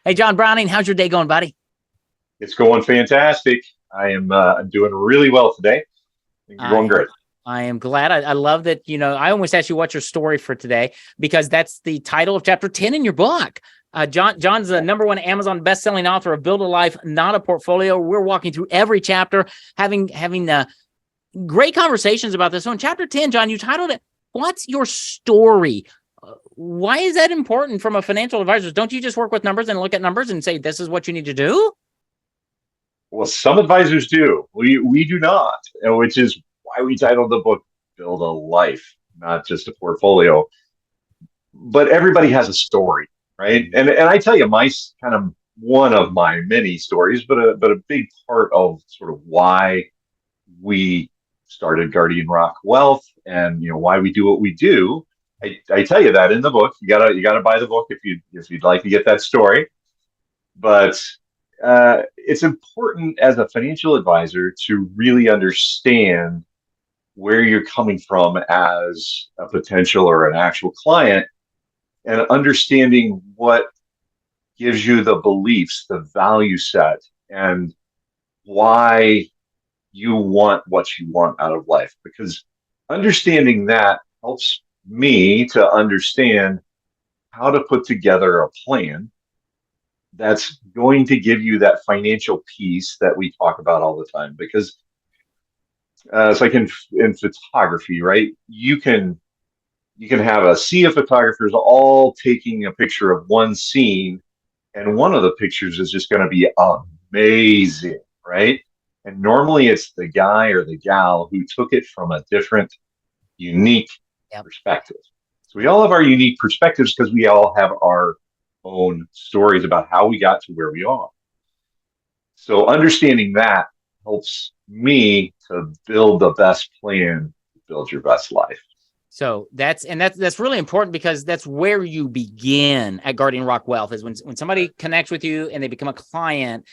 Hey, John Browning, how's your day going, buddy? It's going fantastic. I'm doing really well today. Things are I going am great. I am glad. I love that, I almost asked you what's your story for today because that's the title of chapter 10 in your book. John's the number one Amazon best-selling author of Build a Life, Not a Portfolio. We're walking through every chapter, having great conversations about this. So in chapter 10, John, you titled it, What's Your Story? Why is that important from a financial advisor? Don't you just work with numbers and look at numbers and say, this is what you need to do? Well, some advisors do. We do not, which is why we titled the book "Build a Life," not just a portfolio. But everybody has a story, right? And I tell you, my kind of one of my many stories, but a big part of sort of why we started Guardian Rock Wealth, and why we do what we do. I tell you that in the book. You gotta buy the book if you'd like to get that story. But it's important as a financial advisor to really understand where you're coming from as a potential or an actual client, and understanding what gives you the beliefs, the value set, and why you want what you want out of life. Because understanding that helps me to understand how to put together a plan that's going to give you that financial piece that we talk about all the time. Because it's like in photography, right? You can have a sea of photographers all taking a picture of one scene, and one of the pictures is just going to be amazing, right? And normally it's the guy or the gal who took it from a different, unique Yep. perspective. So we all have our unique perspectives because we all have our own stories about how we got to where we are. So understanding that helps me to build the best plan to build your best life. So that's really important because that's where you begin at Guardian Rock Wealth is when somebody connects with you and they become a client,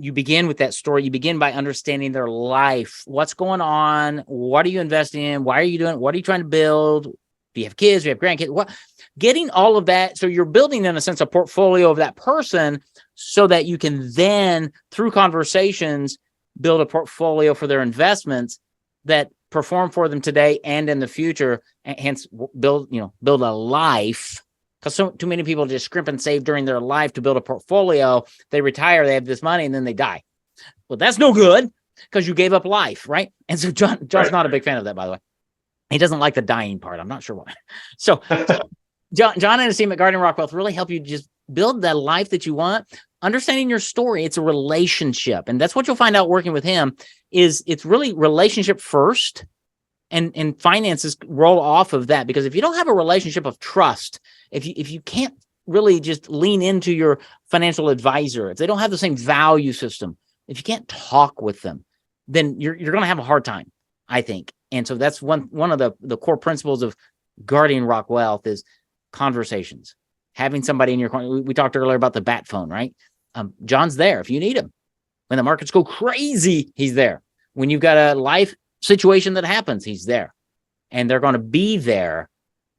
you begin with that story. You begin by understanding their life. What's going on? What are you investing in? Why are you doing it? What are you trying to build? Do you have kids? Do you have grandkids? What? Getting all of that. So you're building, in a sense, a portfolio of that person so that you can then, through conversations, build a portfolio for their investments that perform for them today and in the future, and hence build a life. Because too many people just scrimp and save during their life to build a portfolio. They retire, they have this money, and then they die. Well, that's no good because you gave up life, right? And so John's Right. not a big fan of that, by the way. He doesn't like the dying part. I'm not sure why. So John and his team at Guardian Rock Wealth really help you just build that life that you want. Understanding your story, it's a relationship, and that's what you'll find out working with him. Is it's really relationship first, and finances roll off of that. Because if you don't have a relationship of trust, if you can't really just lean into your financial advisor, if they don't have the same value system, if you can't talk with them, then you're going to have a hard time, I think. And so that's one of the core principles of Guardian Rock Wealth is conversations. Having somebody in your corner. We talked earlier about the bat phone, right? John's there if you need him. When the markets go crazy, he's there. When you've got a life situation that happens, he's there. And they're going to be there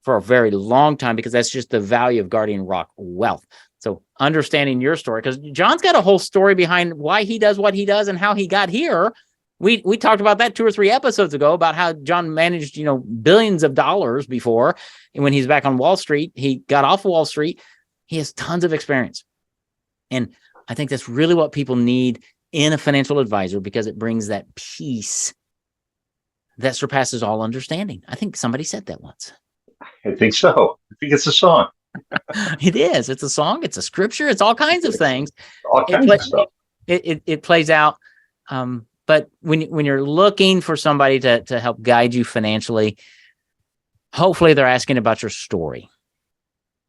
for a very long time because that's just the value of Guardian Rock Wealth. So understanding your story, because John's got a whole story behind why he does what he does and how he got here. We talked about that 2 or 3 episodes ago about how John managed, billions of dollars before. And when he's back on Wall Street, he got off Wall Street. He has tons of experience. And I think that's really what people need in a financial advisor, because it brings that peace that surpasses all understanding. I think somebody said that once. I think so. I think it's a song. It is. It's a song. It's a scripture. It's all kinds of things. All kinds of stuff. It plays out. But when you're looking for somebody to help guide you financially, hopefully they're asking about your story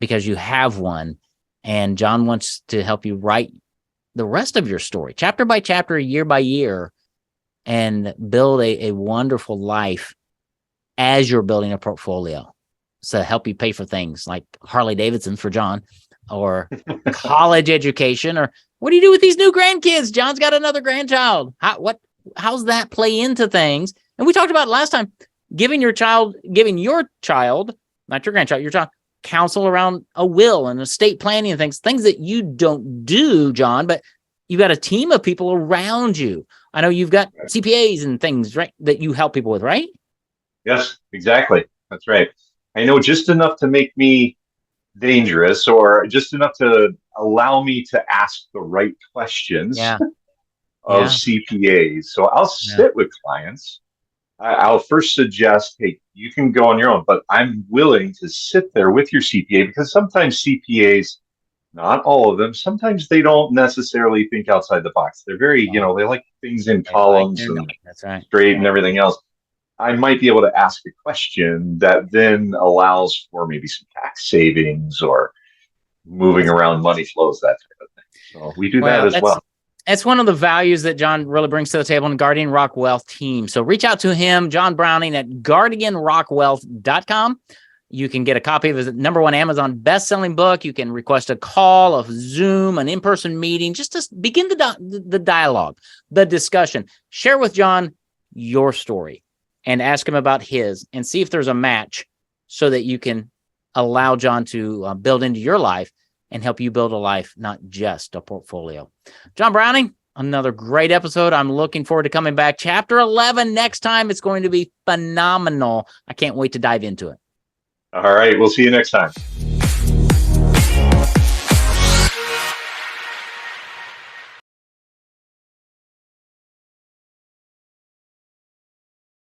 because you have one. And John wants to help you write the rest of your story, chapter by chapter, year by year, and build a wonderful life as you're building a portfolio. So help you pay for things like Harley Davidson for John, or college education, or what do you do with these new grandkids? John's got another grandchild. How's that play into things? And we talked about it last time, giving your child, not your grandchild, your child, counsel around a will and estate planning and things that you don't do, John, but you've got a team of people around you. I know you've got CPAs and things, right, that you help people with, right? Yes, exactly. That's right. I know just enough to make me dangerous, or just enough to allow me to ask the right questions Yeah. of Yeah. CPAs. So I'll sit with clients. I'll first suggest, hey, you can go on your own, but I'm willing to sit there with your CPA, because sometimes CPAs, not all of them, sometimes they don't necessarily think outside the box. They're very, they like things in columns and That's right. straight and everything else. I might be able to ask a question that then allows for maybe some tax savings or moving around money flows, that type of thing. So we do that as well. It's one of the values that John really brings to the table in the Guardian Rock Wealth team. So reach out to him, John Browning, at guardianrockwealth.com. You can get a copy of his #1 Amazon best-selling book. You can request a call, a Zoom, an in-person meeting, just to begin the dialogue, the discussion. Share with John your story and ask him about his, and see if there's a match so that you can allow John to build into your life and help you build a life, not just a portfolio. John Browning, another great episode. I'm looking forward to coming back. Chapter 11 next time. It's going to be phenomenal. I can't wait to dive into it. All right. We'll see you next time.